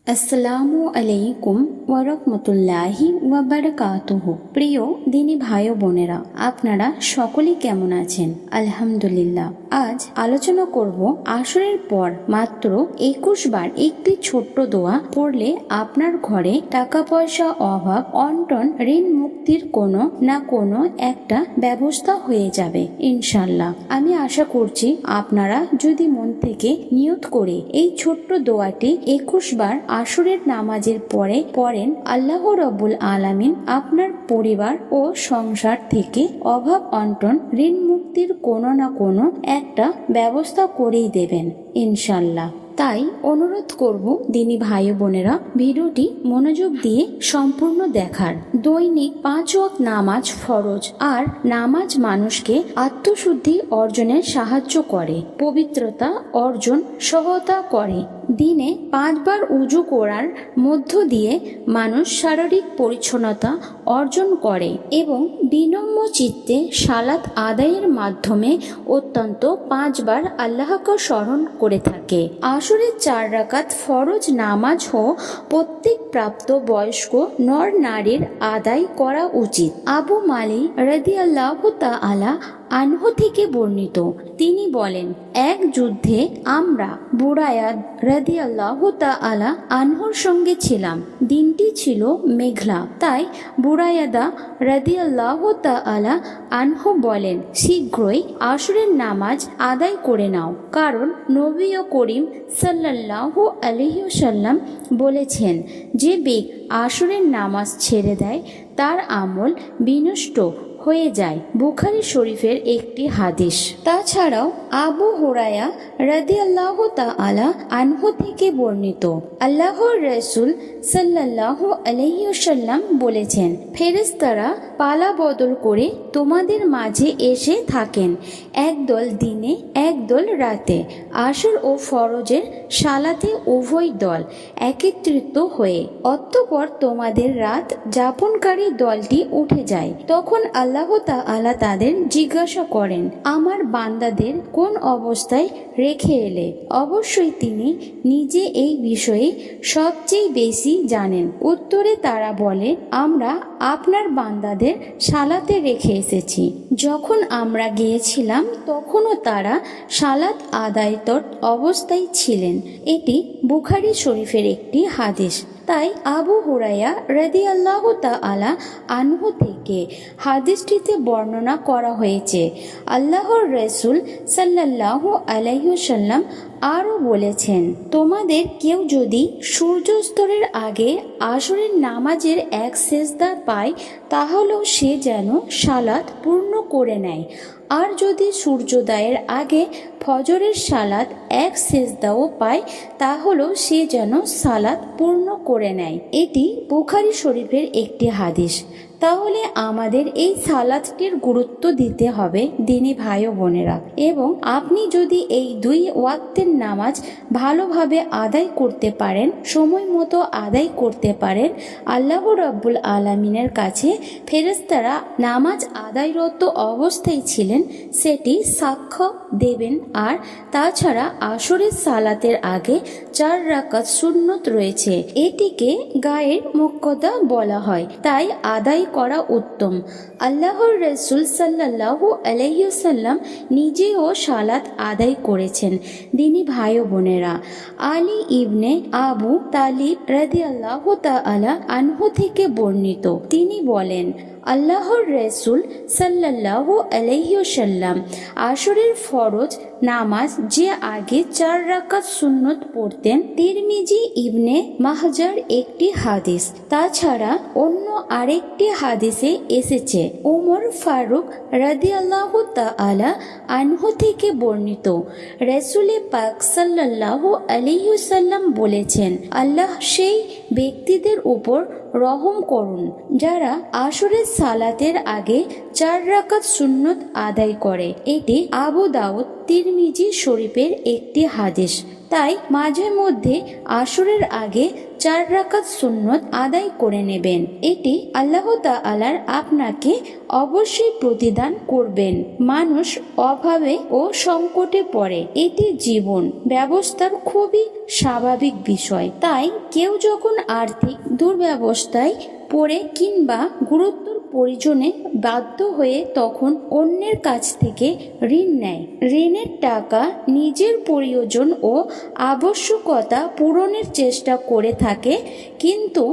আসসালামু আলাইকুম ওয়ারাহমাতুল্লাহি ওয়াবারাকাতুহু। প্রিয় দিনী ভাই ও বোনেরা, আপনারা সকলে কেমন আছেন? আলহামদুলিল্লাহ। আজ আলোচনা করব আসরের পর মাত্র 21 বার একটি ছোট্ট দোয়া পড়লে আপনার ঘরে টাকা পয়সা, অভাব, অনটন, ঋণ মুক্তির কোনো না কোনো একটা ব্যবস্থা হয়ে যাবে ইনশাল্লাহ। আমি আশা করছি আপনারা যদি মন থেকে নিয়ত করে এই ছোট্ট দোয়াটি 21 বার আসরের নামাজের পরে পড়েন, আল্লাহ রাব্বুল আলামিন আপনার পরিবার ও সংসার থেকে অভাব, অনটন, ঋণ মুক্তির কোনো না কোনো একটা ব্যবস্থা করেই দেবেন ইনশাল্লাহ। তাই অনুরোধ করব দিনী ভাই বোনেরা, ভিডিওটি মনোযোগ দিয়ে সম্পূর্ণ দেখার। দৈনিক 5 ওয়াক্ত নামাজ ফরজ, আর নামাজ মানুষকে আত্মশুদ্ধি অর্জনের সাহায্য করে, পবিত্রতা অর্জন সহায়তা করে। দিনে 5 বার উজু করার মধ্য দিয়ে মানুষ শারীরিক পরিচ্ছন্নতা অর্জন করে এবং বিনম্র চিত্তে সালাত আদায়ের মাধ্যমে অত্যন্ত 5 বার আল্লাহকে স্মরণ করে থাকে। আসরের 4 রাকাত ফরজ নামাজ প্রত্যেক প্রাপ্ত বয়স্ক নর নারীর আদায় করা উচিত। আবু মালিক রাদিয়াল্লাহু তাআলা আনহু থেকে বর্ণিত, তিনি বলেন, এক যুদ্ধে আমরা বুরায়দা রাদিয়াল্লাহু তাআলা আনহুর সঙ্গে ছিলাম। দিনটি ছিল মেঘলা, তাই বুরায়দা রাদিয়াল্লাহু তাআলা আনহু বলেন, শীঘ্রই আসরের নামাজ আদায় করে নাও, কারণ নবী করিম সাল্লাল্লাহু আলাইহি ওয়াসাল্লাম বলেছেন, যে ব্যক্তি আসরের নামাজ ছেড়ে দেয় তার আমল বিনষ্ট হয়ে যায়। বুখারী শরীফের একটি হাদিস। তাছাড়াও আবু হুরায়রা রাদিয়াল্লাহু তাআলা আনহু থেকে বর্ণিত, আল্লাহর রাসূল সাল্লাল্লাহু আলাইহি ওয়াসাল্লাম বলেছেন, ফেরেশতারা পালা বদল করে তোমাদের মাঝে এসে থাকেন, একদল দিনে একদল রাতে। আসর ও ফরজের সালাতে উভয় দল একত্রিত হয়ে অতঃপর তোমাদের রাত যাপনকারী দলটি উঠে যায়। তখন আল্লাহ তাআলা তাদের জিজ্ঞাসা করেন, আমার বান্দাদের কোন অবস্থায় রেখে এলে? অবশ্যই তিনি নিজে এই বিষয়ে সবচেয়ে বেশি জানেন। উত্তরে তারা বলে, আমরা আপনার বান্দাদের সালাতে রেখে এসেছি। যখন আমরা গিয়েছিলাম তখনও তারা সালাত আদায়তর অবস্থায় ছিলেন। এটি বুখারী শরীফের একটি হাদিস। তাই আবু হুরায়রা রাদিয়াল্লাহু তাআলা আনহু থেকে হাদিসটিতে বর্ণনা করা হয়েছে। আল্লাহর রাসূল সাল্লাল্লাহু আলাইহি ওয়াসাল্লাম আরও বলেছেন, তোমাদের কেউ যদি সূর্যাস্তরের আগে আসরের নামাজের এক সেজদা পায়, তাহলেও সে যেন সালাত পূর্ণ করে নেয়। আর যদি সূর্যোদয়ের আগে ফজরের সালাত এক সেজদাও পায়, তাহলেও সে যেন সালাত পূর্ণ করে নেয়। এটি বুখারী শরীফের একটি হাদিস। তাহলে আমাদের এই সালাতটির গুরুত্ব দিতে হবে দিনী ভাই ও বোনেরা, এবং আপনি যদি এই 2 ওয়াক্তের নামাজ ভালোভাবে আদায় করতে পারেন, সময় মতো আদায় করতে পারেন, আল্লাহ রাব্বুল আলামিনের কাছে ফেরেশতারা নামাজ আদায়রত অবস্থায় ছিলেন সেটি সাক্ষ্য দেবেন। আর তাছাড়া আসরের সালাতের আগে 4 রাকাত সুন্নত রয়েছে, এটিকে গায়ের মুক্কদা বলা হয়, তাই আদায় করা উত্তম। আল্লাহর রাসূল সাল্লাল্লাহু আলাইহি ওয়াসাল্লাম নিজেও সালাত আদায় করেছেন। দিনী ভাই ও বোনেরা, আলী ইবনে আবু তালিব রাদিয়াল্লাহু তাআলা আনহু থেকে বর্ণিত, তিনি বলেন, আল্লাহর রাসূল সাল্লাল্লাহু আলাইহি ওয়াসাল্লাম আসরের ফরজ নামাজ যে আগে 4 রাকাত সুন্নত পড়তেন। তিরমিজি ইবনে মাহজার একটি হাদিস। তাছাড়া অন্য আরেকটি হাদিসে এসেছে, ওমর ফারুক রাদিয়াল্লাহু তাআলা আনহু থেকে বর্ণিত, রাসূল পাক সাল্লাল্লাহু আলাইহি ওয়াসাল্লাম বলেছেন, আল্লাহ সেই ব্যক্তিদের উপর রহম করুন যারা আসরের সালাতের আগে 4 রাকাত সুন্নত আদায় করে। এটি আবু দাউদ তিরমিজি শরীফের একটি হাদিস। তাই মাঝে মধ্যে আসরের আগে 4 রাকাত সুন্নত আদায় করে নেবেন। এটি আল্লাহ তাআলার আপনাকে অবশ্যই প্রতিদান করবেন। মানুষ অভাবে ও সংকটে পড়ে, এটি জীবন ব্যবস্থার খুবই স্বাভাবিক বিষয়। তাই কেউ যখন আর্থিক দুর্ব্যবস্থায় পড়ে কিংবা গুরুতর প্রয়োজনে বাধ্য হয়ে তখন অন্যের কাছ থেকে ঋণ নেয়। ঋণের টাকা নিজের প্রয়োজন ও আবশ্যকতা পূরণের চেষ্টা করে থাকে, কিন্তু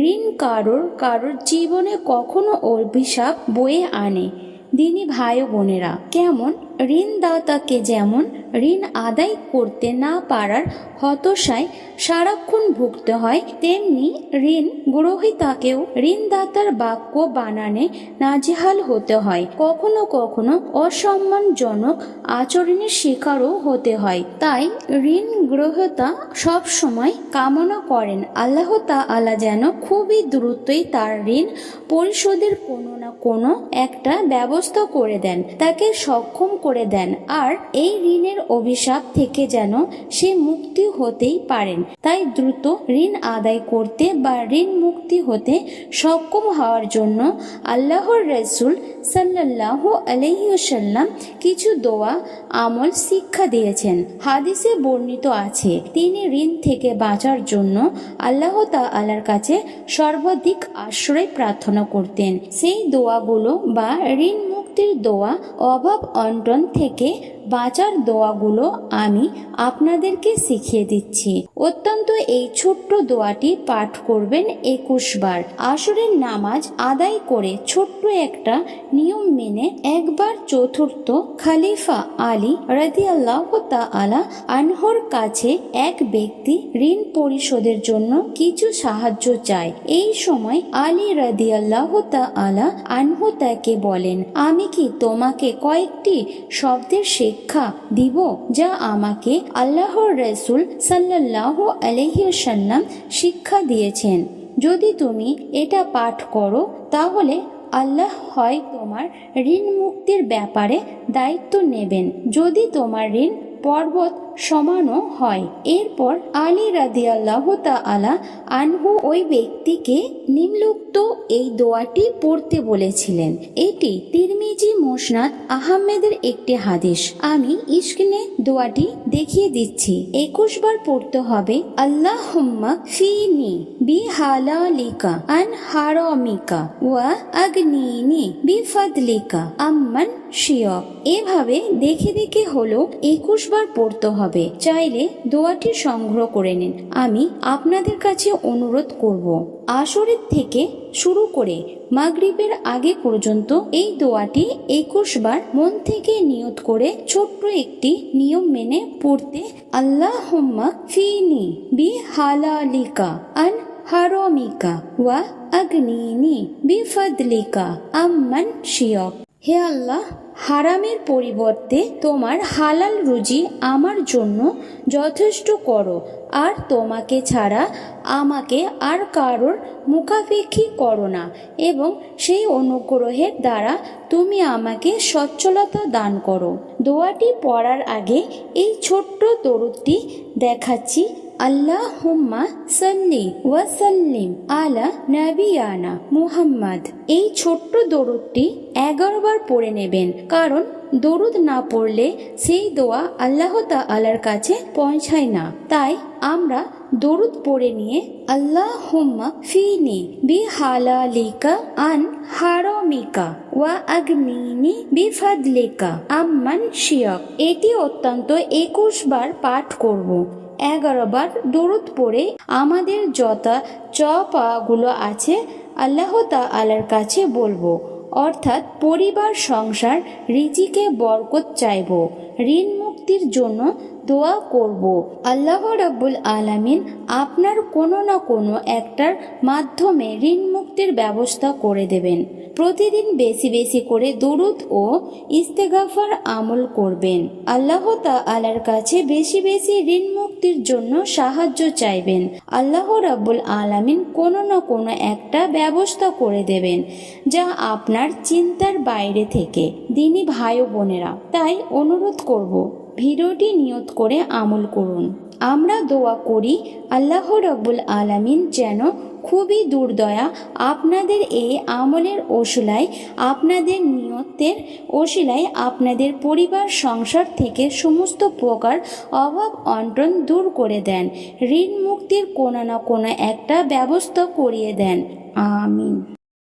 ঋণ কারোর জীবনে কখনো অভিশাপ বয়ে আনে। দিনী ভাই বোনেরা, কেমন ঋণদাতাকে যেমন ঋণ আদায় করতে না পারার হতাশায় সারাক্ষণ ভুগতে হয়, তেমনি ঋণ গ্রহীতাকেও ঋণদাতার বাক্য বানানে নাজেহাল হতে হয়। কখনো কখনো অসম্মানজনক আচরণের শিকারও হতে হয়। তাই ঋণ গ্রহীতা সব সময় কামনা করেন আল্লাহ তাআলা যেন খুবই দ্রুতই তার ঋণ পরিশোধের কোনো না কোনো একটা ব্যবস্থা করে দেন, তাকে সক্ষম করে দেন, আর এই ঋণের অভিশাপ থেকে যেন সে মুক্তি হতেই পারেন। তাই দ্রুত ঋণ আদায় করতে বা ঋণ মুক্তি হতে সক্ষম হওয়ার জন্য আল্লাহর রাসূল সাল্লাল্লাহু আলাইহি ওয়াসাল্লাম কিছু দোয়া আমল শিক্ষা দিয়েছেন। হাদিসে বর্ণিত আছে, তিনি ঋণ থেকে বাঁচার জন্য আল্লাহ তাআলার কাছে সর্বাধিক আশ্রয় প্রার্থনা করতেন। সেই দোয়াগুলো বা ঋণ মুক্তির দোয়া, অভাব অনটন থেকে বাঁচার দোয়াগুলো আমি আপনাদেরকে শিখিয়ে দিচ্ছি। অত্যন্ত এই ছোট্ট দোয়াটি পাঠ করবেন 21 বার। আসরের নামাজ আদায় করে ছোট্ট একটা নিয়ম মেনে একবার চতুর্থ খলিফা আলী রাদিয়াল্লাহু তাআলা আনহুর কাছে এক ব্যক্তি ঋণ পরিশোধের জন্য কিছু সাহায্য চায়। এই সময় আলী রাদিয়াল্লাহু তাআলা আনহু তাকে বলেন, আমি কি তোমাকে কয়েকটি শব্দের শিক্ষা দিব যা আমাকে আল্লাহর রাসূল সাল্লাল্লাহু আলাইহি ওয়াসাল্লাম শিক্ষা দিয়েছেন। যদি তুমি এটা পাঠ করো তাহলে আল্লাহ হয় তোমার ঋণ মুক্তির ব্যাপারে দায়িত্ব নেবেন, যদি তোমার ঋণ পর্বত সমানও হয়। এরপর আলী রাদিয়াল্লাহু তাআলা আনহু ওই ব্যক্তিকে নিম্নোক্ত এই দোয়াটি পড়তে বলেছিলেন। এটি তিরমিজি মুসনাদ আহমেদের একটি হাদিস। আমি স্ক্রিনে দোয়াটি দেখিয়ে দিচ্ছি। 21 বার পড়তে হবে। আল্লাহুম্মা ফিনি বিহালালিকা আন হারামিকা ওয়া আগনিনি বিফাদলিকা আম্মান শিয়ক। এভাবে দেখে দেখে হলো 21 বার পড়তে হবে। চাইলে দোয়াটি সংগ্রহ করে নিন। আমি আপনাদের কাছে অনুরোধ করব, আসরের থেকে শুরু করে মাগরিবের আগে পর্যন্ত এই দোয়াটি 21 বার মন থেকে নিয়ত করে ছোট্ট একটি নিয়ম মেনে পড়তে। আল্লাহুম্মা ফিনি বিহালালিকা আন হারামিকা ওয়া আগনিনি বিফাদলিকা আম্মান শিয়ক। হে আল্লাহ, হারামের পরিবর্তে তোমার হালাল রুজি আমার জন্য যথেষ্ট করো, আর তোমাকে ছাড়া আমাকে আর কারোর মুখাপেক্ষী করো না, এবং সেই অনুগ্রহের দ্বারা তুমি আমাকে সচ্ছলতা দান করো। দোয়াটি পড়ার আগে এই ছোট্ট দরুদটি দেখাচ্ছি। আল্লাহুম্মা সাল্লি ওয়া সাল্লিম আলা নাবিয়ানা মুহাম্মদ। এই ছোট্ট দরুদটি 11 বার পড়ে নেবেন, কারণ দরুদ না পড়লে সেই দোয়া আল্লাহ তাআলার কাছে পৌঁছায় না। তাই আমরা দরুদ পড়ে নিয়ে আল্লাহুম্মা ফিনি বিহালালিকা আন হারামিকা ওয়া আগনিনি বিফাদলিকা আম্মান শিয়ক। এটি অত্যন্ত 21 বার পাঠ করব। 11 বার দরুদ পড়ে আমাদের যত চাওয়াগুলো আছে আল্লাহ তাআলার কাছে বলবো, অর্থাৎ পরিবার, সংসার, রিজিকে বরকত চাইব, ঋণ মুক্তির জন্য দোয়া করব। আল্লাহ রাব্বুল আলামিন আপনার কোনো না কোনো একটার মাধ্যমে ঋণ মুক্তির ব্যবস্থা করে দেবেন। প্রতিদিন বেশি বেশি করে দুরুদ ও ইস্তেগফার আমল করবেন। আল্লাহ তাআলার কাছে বেশি বেশি ঋণ মুক্তির জন্য সাহায্য চাইবেন। আল্লাহ রাব্বুল আলামিন কোনো না কোনো একটা ব্যবস্থা করে দেবেন, যা আপনার চিন্তার বাইরে থেকে। দিনী ভাই বোনেরা, তাই অনুরোধ করব, ভিডিওটি নিয়ত করে আমল করুন। আমরা দোয়া করি আল্লাহ রব্বুল আলামিন যেন খুবই দুর্দয়া আপনাদের এই আমলের ওসিলায়, আপনাদের নিয়তের ওসিলায় আপনাদের পরিবার সংসার থেকে সমস্ত প্রকার অভাব অনটন দূর করে দেন, ঋণ মুক্তির কোনো না কোনো একটা ব্যবস্থা করিয়ে দেন। আমিন।